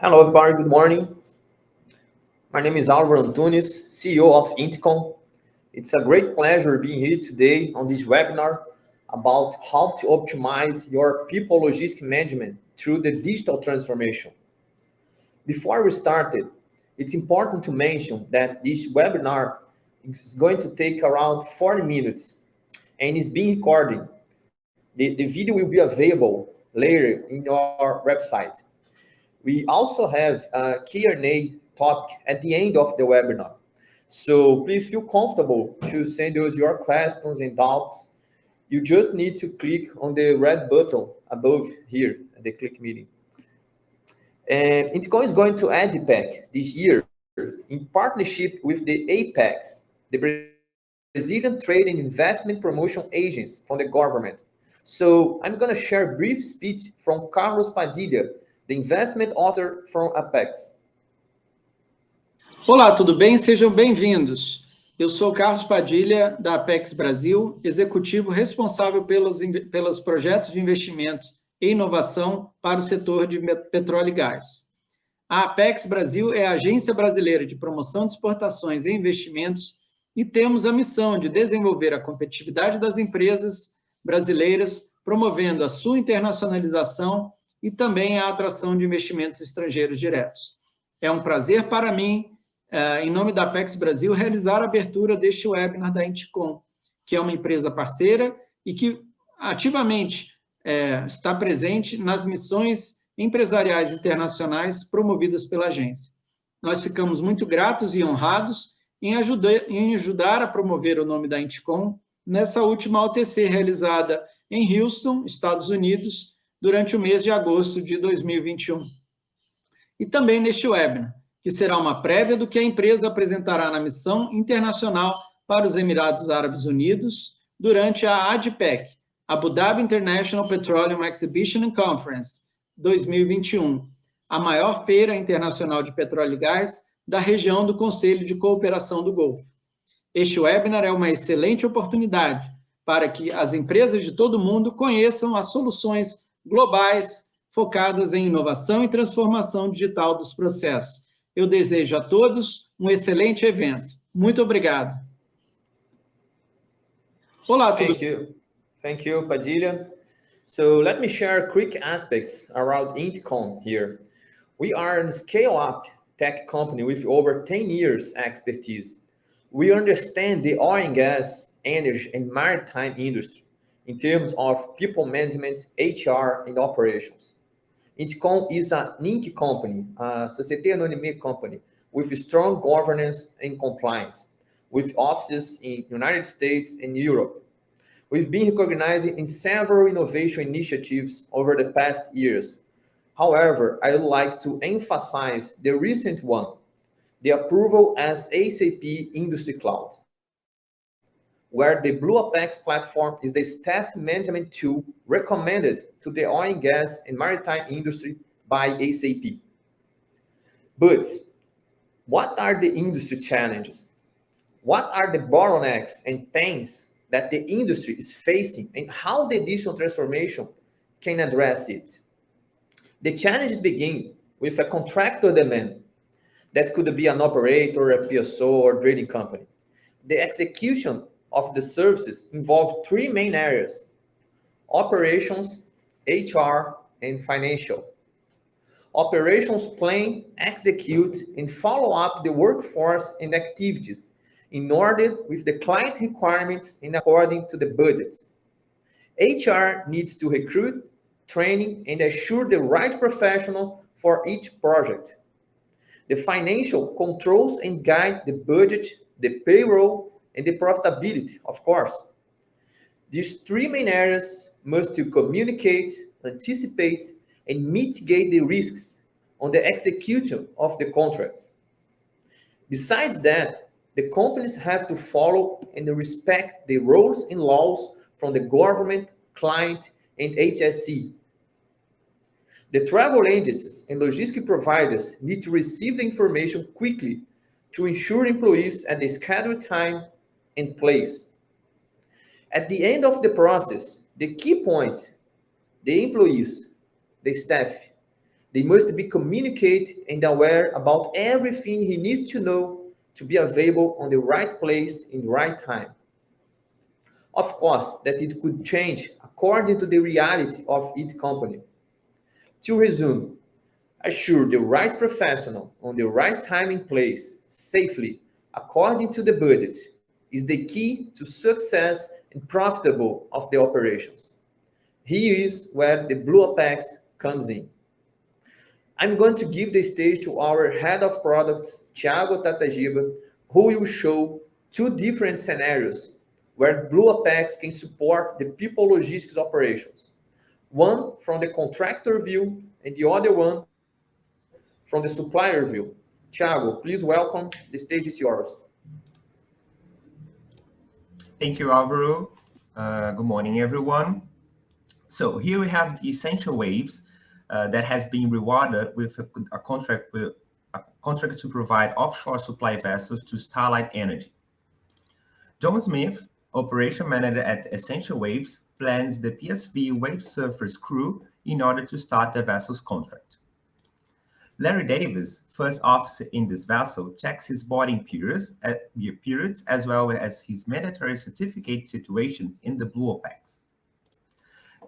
Hello, everybody. Good morning. My name is Álvaro Antunes, CEO of INTCOM. It's a great pleasure being here today on this webinar about how to optimize your people logistic management through the digital transformation. Before we started, it's important to mention that this webinar is going to take around 40 minutes and is being recorded. The video will be available later in our website. We also have a Q&A topic at the end of the webinar. So please feel comfortable to send us your questions and doubts. You just need to click on the red button above here at the click meeting. And INTCOM is going to ADPEC this year in partnership with the APEX, the Brazilian Trade and Investment Promotion Agents from the government. So I'm going to share a brief speech from Carlos Padilha, the Investment Author from Apex. Olá, tudo bem? Sejam bem-vindos. Eu sou Carlos Padilha, da Apex Brasil, executivo responsável pelos projetos de investimento e inovação para o setor de petróleo e gás. A Apex Brasil é a agência brasileira de promoção de exportações e investimentos e temos a missão de desenvolver a competitividade das empresas brasileiras, promovendo a sua internacionalização e também a atração de investimentos estrangeiros diretos. É um prazer para mim, em nome da Apex Brasil, realizar a abertura deste webinar da INTCOM, que é uma empresa parceira e que ativamente está presente nas missões empresariais internacionais promovidas pela agência. Nós ficamos muito gratos e honrados em ajudar a promover o nome da INTCOM nessa última OTC realizada em Houston, Estados Unidos, durante o mês de agosto de 2021. E também neste webinar, que será uma prévia do que a empresa apresentará na missão internacional para os Emirados Árabes Unidos durante a ADPEC, Abu Dhabi International Petroleum Exhibition and Conference 2021, a maior feira internacional de petróleo e gás da região do Conselho de Cooperação do Golfo. Este webinar é uma excelente oportunidade para que as empresas de todo o mundo conheçam as soluções globais focadas em inovação e transformação digital dos processos. Eu desejo a todos um excelente evento. Muito obrigado. Olá, tudo bem? Thank you, Padilha. So let me share quick aspects around INTCOM here. We are a scale-up tech company with over 10 years expertise. We understand the oil and gas, energy, and maritime industry in terms of people management, HR, and operations. INTCOM is an Inc. company, a Société Anonyme company, with strong governance and compliance, with offices in United States and Europe. We've been recognized in several innovation initiatives over the past years. However, I would like to emphasize the recent one, the approval as SAP Industry Cloud, where the BlueOpex platform is the staff management tool recommended to the oil and gas and maritime industry by SAP. But what are the industry challenges? What are the bottlenecks and pains that the industry is facing, and how the digital transformation can address it? The challenge begins with a contractor demand. That could be an operator, a PSO, or trading company. The execution of the services involve three main areas: operations, HR, and financial. Operations plan, execute, and follow up the workforce and activities in order with the client requirements and according to the budget. HR needs to recruit, training, and assure the right professional for each project. The financial controls and guide the budget, the payroll, and the profitability, of course. These three main areas must to communicate, anticipate, and mitigate the risks on the execution of the contract. Besides that, the companies have to follow and respect the rules and laws from the government, client, and HSE. The travel agencies and logistic providers need to receive the information quickly to ensure employees at the scheduled time and place. At the end of the process, the key point, the employees, the staff, They must be communicated and aware about everything he needs to know to be available on the right place in the right time. Of course, that it could change according to the reality of each company. To resume, assure the right professional on the right time and place safely according to the budget is the key to success and profitable of the operations. Here is where the BlueOpex comes in. I'm going to give the stage to our head of products, Thiago Tatagiba, who will show two different scenarios where BlueOpex can support the people logistics operations. One from the contractor view and the other one from the supplier view. Thiago, please welcome. The stage is yours. Thank you, Alvaro. Good morning, everyone. So here we have the essential waves that has been rewarded with a contract to provide offshore supply vessels to Starlight Energy. John Smith, operation manager at Essential Waves, plans the PSV Wave Surfers crew in order to start the vessel's contract. Larry Davis, first officer in this vessel, checks his boarding periods as well as his mandatory certificate situation in the BlueOpex.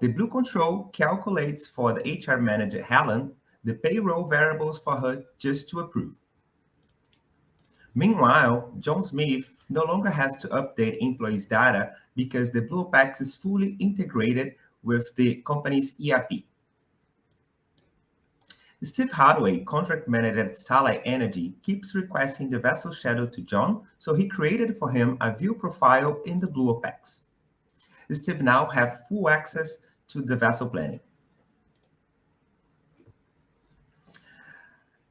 The Blue Control calculates for the HR manager, Helen, the payroll variables for her just to approve. Meanwhile, John Smith no longer has to update employees' data because the BlueOpex is fully integrated with the company's ERP. Steve Hardaway, contract manager at Starlight Energy, keeps requesting the vessel schedule to John, so he created for him a view profile in the BlueOpex. Steve now has full access to the vessel planning.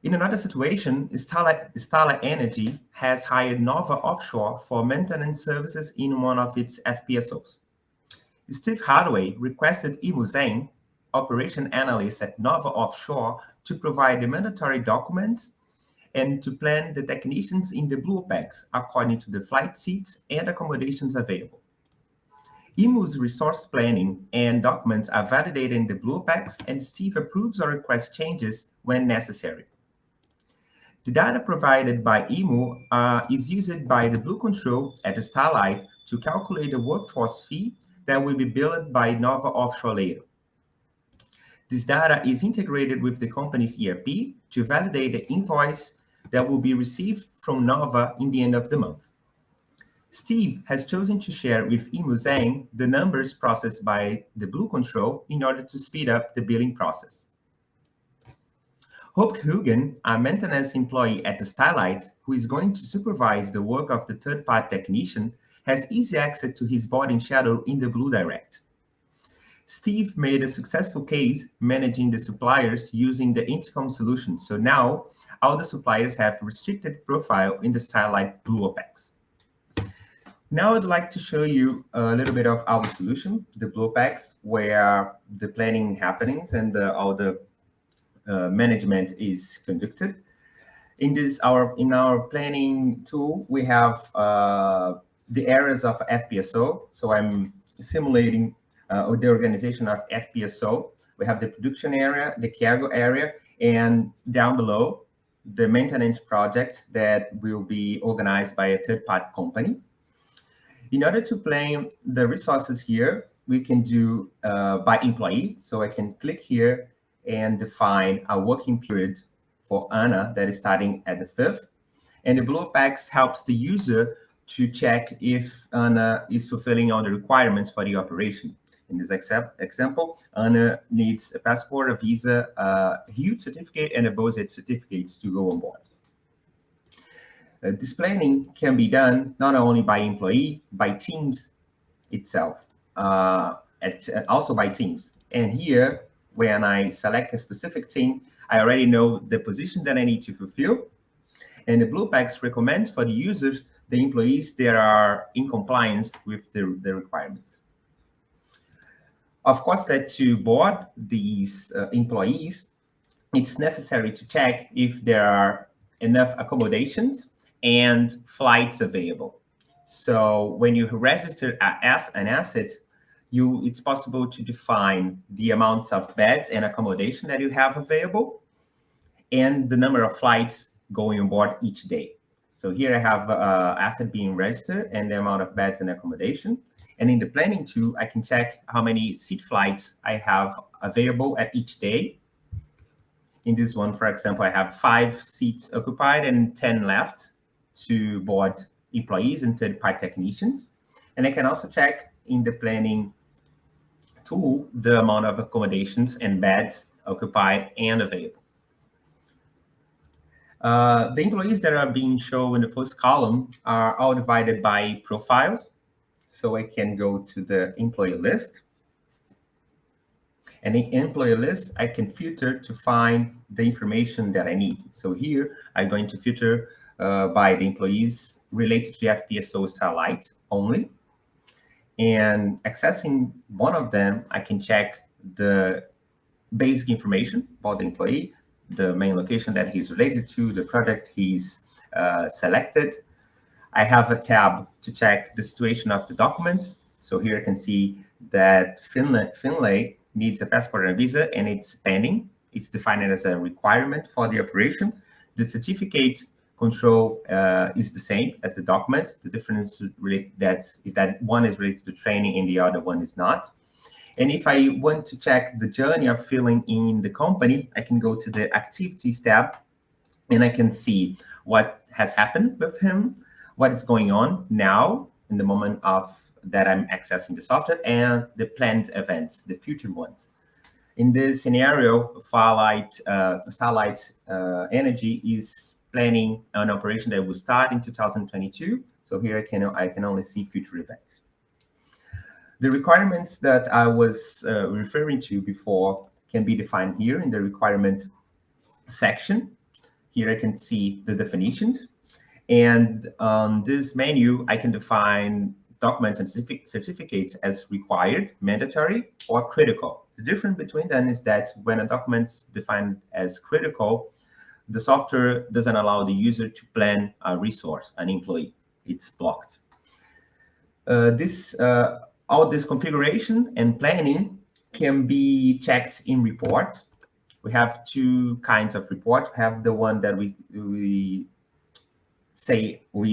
In another situation, Starlight Energy has hired Nova Offshore for maintenance services in one of its FPSOs. Steve Hardaway requested Imu Zhang, operation analyst at Nova Offshore, to provide the mandatory documents and to plan the technicians in the BlueOpex according to the flight seats and accommodations available. Imu's resource planning and documents are validated in the BlueOpex, and Steve approves or requests changes when necessary. The data provided by Imu is used by the Blue Control at the Starlight to calculate the workforce fee that will be billed by Nova Offshore later. This data is integrated with the company's ERP to validate the invoice that will be received from Nova in the end of the month. Steve has chosen to share with Imu Zhang the numbers processed by the Blue Control in order to speed up the billing process. Hope Hugen, a maintenance employee at the Starlight, who is going to supervise the work of the third-party technician, has easy access to his boarding schedule in the Blue Direct. Steve made a successful case managing the suppliers using the INTCOM solution, so now all the suppliers have restricted profile in the Starlight BlueOpex. Now I'd like to show you a little bit of our solution, the BlueOpex, where the planning happenings and all the management is conducted. In our planning tool, we have the areas of FPSO. So I'm simulating the organization of FPSO. We have the production area, the cargo area, and down below, the maintenance project that will be organized by a third-party company. In order to plan the resources here, we can do by employee. So I can click here and define a working period for Anna that is starting at the 5th. And the BlueOpex helps the user to check if Anna is fulfilling all the requirements for the operation. In this example, Anna needs a passport, a visa, a HUE certificate, and a BOSET certificates to go on board. This planning can be done not only by employee, by teams itself, also by teams. And here, when I select a specific team, I already know the position that I need to fulfill. And the BlueOpex recommends for the users, the employees that are in compliance with the requirements. Of course, that to board these employees, it's necessary to check if there are enough accommodations and flights available. So when you register as an asset, it's possible to define the amounts of beds and accommodation that you have available and the number of flights going on board each day. So here I have asset being registered and the amount of beds and accommodation. And in the planning tool, I can check how many seat flights I have available at each day. In this one, for example, I have 5 seats occupied and 10 left to board employees and third-party technicians. And I can also check in the planning tool the amount of accommodations and beds occupied and available. The employees that are being shown in the first column are all divided by profiles. So I can go to the employee list. And in employee list, I can filter to find the information that I need. So here, I'm going to filter by the employees related to FPSO satellite only. And accessing one of them, I can check the basic information about the employee, the main location that he's related to, the project he's selected. I have a tab to check the situation of the documents. So here I can see that Finlay needs a passport and a visa, and it's pending. It's defined as a requirement for the operation. The certificate control is the same as the document. The difference is that one is related to training and the other one is not. And if I want to check the journey of filling in the company, I can go to the activities tab, and I can see what has happened with him, what is going on now in the moment of that I'm accessing the software, and the planned events, the future ones. In this scenario, Starlight Energy is planning an operation that will start in 2022. So here I can only see future events. The requirements that I was referring to before can be defined here in the requirement section. Here I can see the definitions. And on this menu, I can define documents and certificates as required, mandatory, or critical. The difference between them is that when a document's defined as critical, the software doesn't allow the user to plan a resource, an employee. It's blocked. All this configuration and planning can be checked in reports. We have 2 kinds of reports. We have the one that we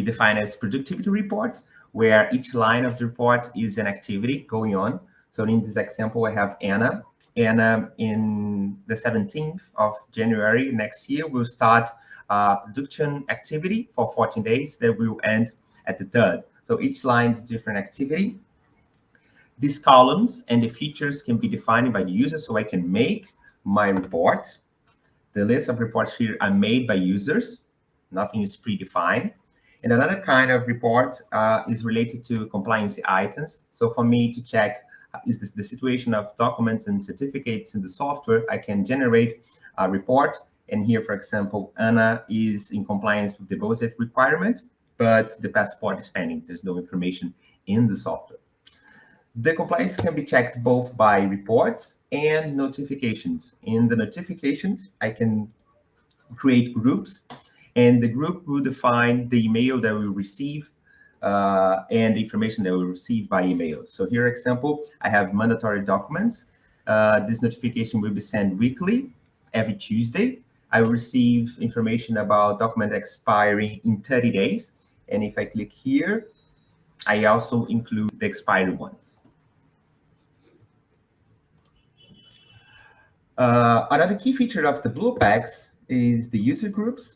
define as productivity report, where each line of the report is an activity going on. So in this example, I have Anna. Anna, in the 17th of January next year, will start a production activity for 14 days that will end at the 3rd. So each line is a different activity. These columns and the features can be defined by the user, so I can make my report. The list of reports here are made by users. Nothing is predefined. And another kind of report is related to compliance items. So for me to check, is this the situation of documents and certificates in the software, I can generate a report. And here, for example, Anna is in compliance with the deposit requirement, but the passport is pending. There's no information in the software. The compliance can be checked both by reports and notifications. In the notifications, I can create groups, and the group will define the email that we receive and the information that we receive by email. So here, example, I have mandatory documents. This notification will be sent weekly, every Tuesday. I will receive information about document expiring in 30 days. And if I click here, I also include the expired ones. Another key feature of the BlueOpex is the user groups.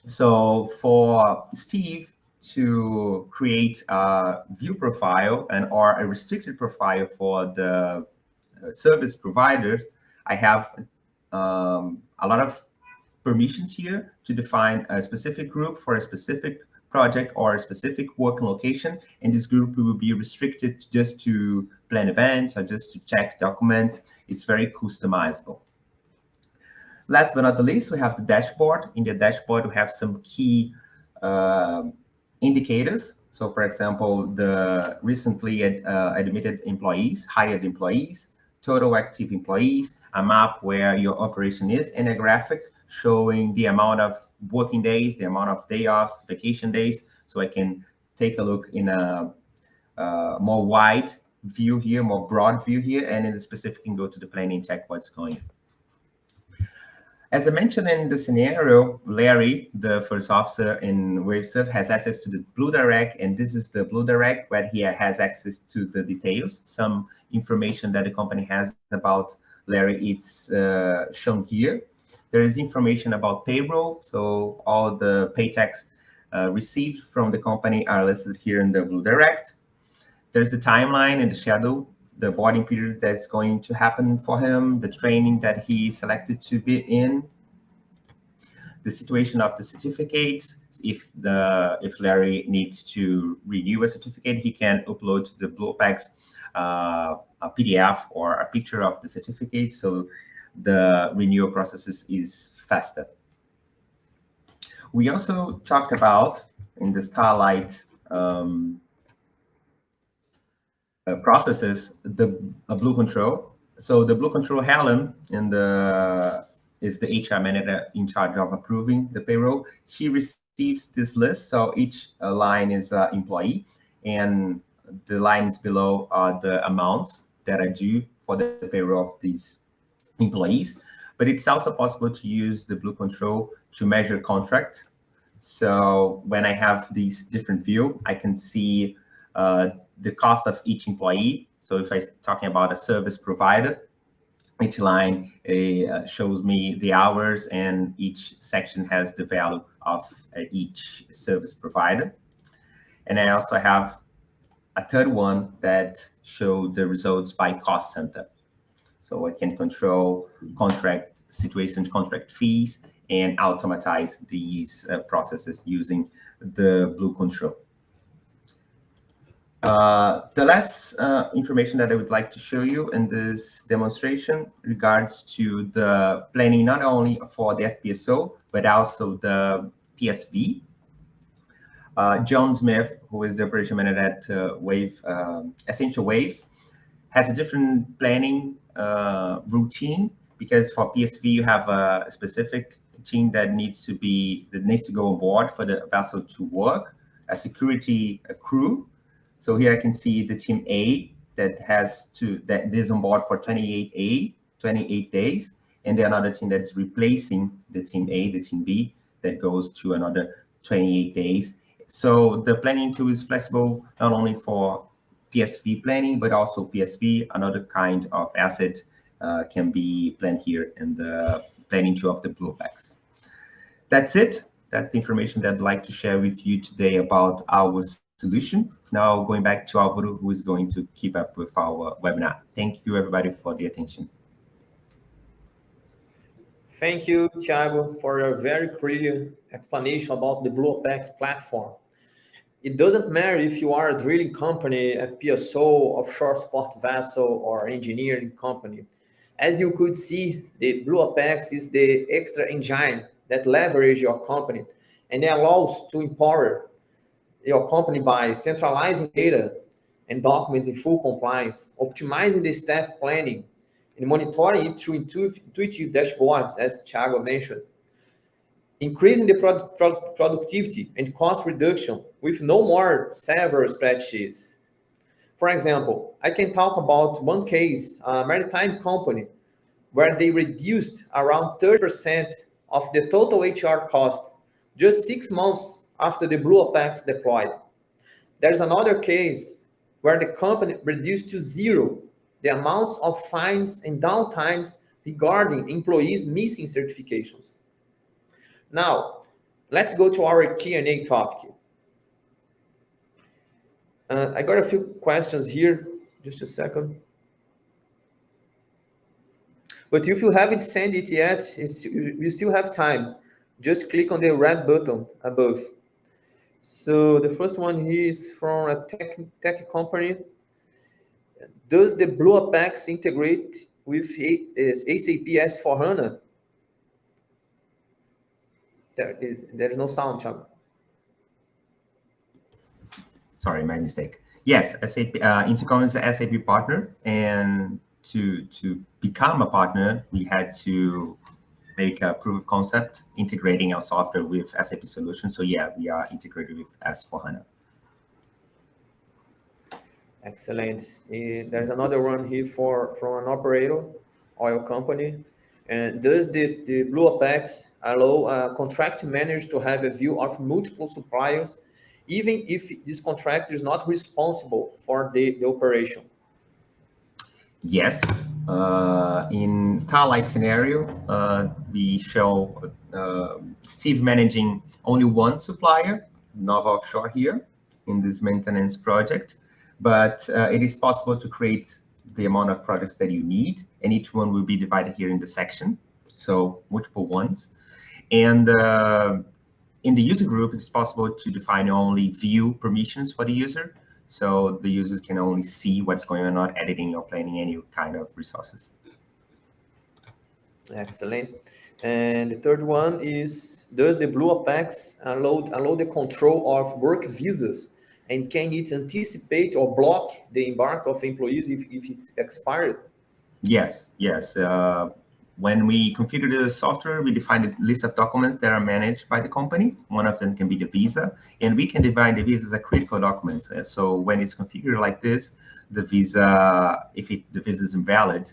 So for Steve to create a view profile or a restricted profile for the service providers, I have a lot of permissions here to define a specific group for a specific project or a specific working location. And this group will be restricted just to plan events or just to check documents. It's very customizable. Last but not the least, we have the dashboard. In the dashboard, we have some key indicators. So for example, the recently admitted employees, hired employees, total active employees, a map where your operation is, and a graphic showing the amount of working days, the amount of day offs, vacation days, so I can take a look in a more wide view here, more broad view here, and in the specific, you can go to the planning, check what's going on. As I mentioned in the scenario, Larry, the first officer in WaveSurf, has access to the Blue Direct, and this is the Blue Direct where he has access to the details. Some information that the company has about Larry, it's shown here. There is information about payroll, so all the paychecks received from the company are listed here in the Blue Direct. There's the timeline and the schedule, the boarding period that's going to happen for him, the training that he selected to be in, the situation of the certificates. If Larry needs to renew a certificate, he can upload to the BlueOpex a PDF or a picture of the certificate, so the renewal process is faster. We also talked about in the Starlight processes the Blue Control. So the Blue Control Helen is the HR manager in charge of approving the payroll. She receives this list, so each line is employee, and the lines below are the amounts that are due for the payroll of these employees. But it's also possible to use the Blue Control to measure contract. So when I have these different view, I can see the cost of each employee. So if I'm talking about a service provider, each line shows me the hours, and each section has the value of each service provider. And I also have a third one that shows the results by cost center. So I can control contract situations, contract fees, and automatize these processes using the Blue Control. The last information that I would like to show you in this demonstration regards to the planning, not only for the FPSO, but also the PSV. John Smith, who is the operation manager at Essential Waves, has a different planning routine, because for PSV you have a specific team that needs to go on board for the vessel to work, a security crew. So here I can see the team A that is on board for 28 days, and then another team that's replacing the team A, the team B, that goes to another 28 days. So the planning tool is flexible not only for PSV planning, but also PSV, another kind of asset, can be planned here in the planning tool of the BlueOpex. That's it. That's the information that I'd like to share with you today about our solution. Now going back to Alvaro, who is going to keep up with our webinar. Thank you, everybody, for the attention. Thank you, Thiago, for a very clear explanation about the BlueOpex platform. It doesn't matter if you are a drilling company, FPSO, offshore support vessel, or engineering company. As you could see, the BlueOpex is the extra engine that leverages your company and allows to empower your company by centralizing data and documents in full compliance, optimizing the staff planning, and monitoring it through intuitive dashboards, as Thiago mentioned, increasing the productivity and cost reduction with no more several spreadsheets. For example, I can talk about one case, a maritime company, where they reduced around 30% of the total HR cost just 6 months after the BlueOpex deployed. There's another case where the company reduced to zero the amounts of fines and downtimes regarding employees missing certifications. Now, let's go to our Q&A topic. I got a few questions here, just a second. But if you haven't sent it yet, you still have time. Just click on the red button above. So the first one here is from a tech company. Does the BlueOpex integrate with SAP S/4HANA? There is no sound, Thiago. Sorry, my mistake. Yes, SAP, INTCOM is an SAP partner, and to become a partner, we had to make a proof of concept integrating our software with SAP solutions. So yeah, we are integrated with S/4HANA. Excellent. There's another one here from an operator, oil company. And does the BlueOpex allow a contract manager to have a view of multiple suppliers, even if this contractor is not responsible for the operation? Yes. In Starlight scenario, we show Steve managing only one supplier, Nova Offshore here, in this maintenance project. But it is possible to create the amount of projects that you need, and each one will be divided here in the section, so multiple ones. And in the user group, it's possible to define only view permissions for the user, so the users can only see what's going on, not editing or planning any kind of resources. Excellent. And the third one is, does the BlueOpex allow the control of work visas? And can it anticipate or block the embark of employees if it's expired? Yes, yes. When we configure the software, we define a list of documents that are managed by the company. One of them can be the visa, and we can define the visa as critical documents. So when it's configured like this, the visa, if the visa is invalid,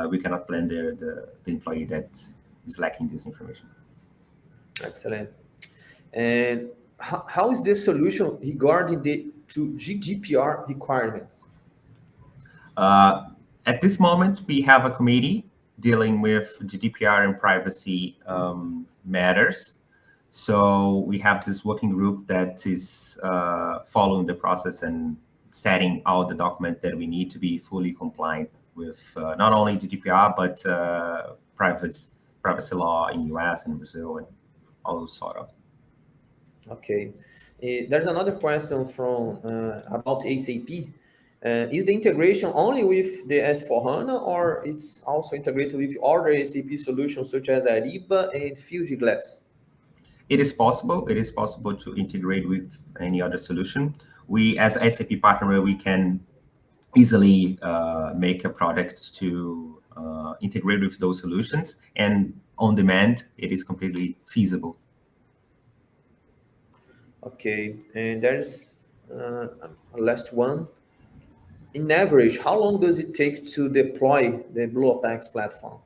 we cannot blame the employee that is lacking this information. Excellent. And how is the solution regarding to GDPR requirements? At this moment, we have a committee dealing with GDPR and privacy matters. So we have this working group that is following the process and setting all the documents that we need to be fully compliant with not only GDPR, but privacy law in US and Brazil and all those sort of. Okay. There's another question from about SAP. Is the integration only with the S4HANA, or it's also integrated with other SAP solutions such as Ariba and Fieldglass? It is possible. It is possible to integrate with any other solution. We, as SAP partner, we can easily make a product to integrate with those solutions, and on demand, it is completely feasible. Okay, and there's a last one. In average, how long does it take to deploy the BlueOpex platform?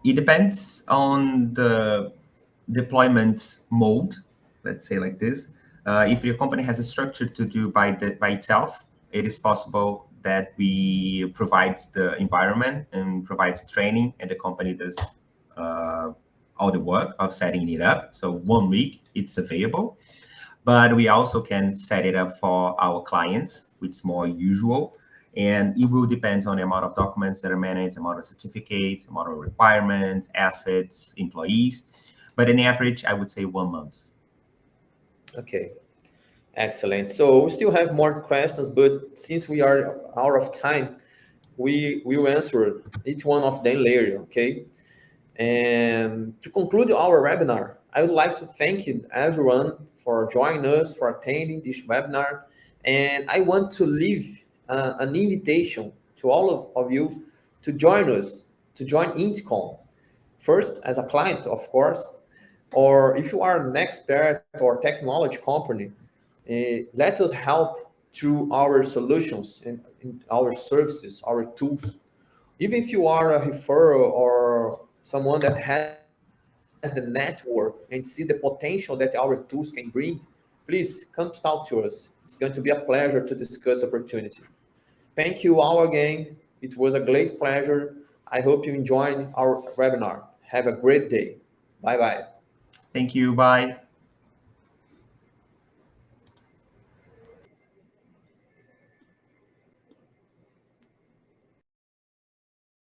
It depends on the deployment mode, let's say like this. If your company has a structure to do by itself, it is possible that we provide the environment and provides training, and the company does all the work of setting it up. So 1 week, it's available. But we also can set it up for our clients, which is more usual. And it will depend on the amount of documents that are managed, amount of certificates, amount of requirements, assets, employees. But in average, I would say 1 month. Okay, excellent. So we still have more questions, but since we are out of time, we will answer each one of them later, okay? And to conclude our webinar, I would like to thank everyone for joining us, for attending this webinar. And I want to leave an invitation to all of you to join us, to join INTCOM. First, as a client, of course, or if you are an expert or technology company, let us help through our solutions and our services, our tools. Even if you are a referral or someone that has the network and sees the potential that our tools can bring, please come to talk to us. It's going to be a pleasure to discuss opportunity. Thank you all again. It was a great pleasure. I hope you enjoyed our webinar. Have a great day. Bye-bye. Thank you. Bye.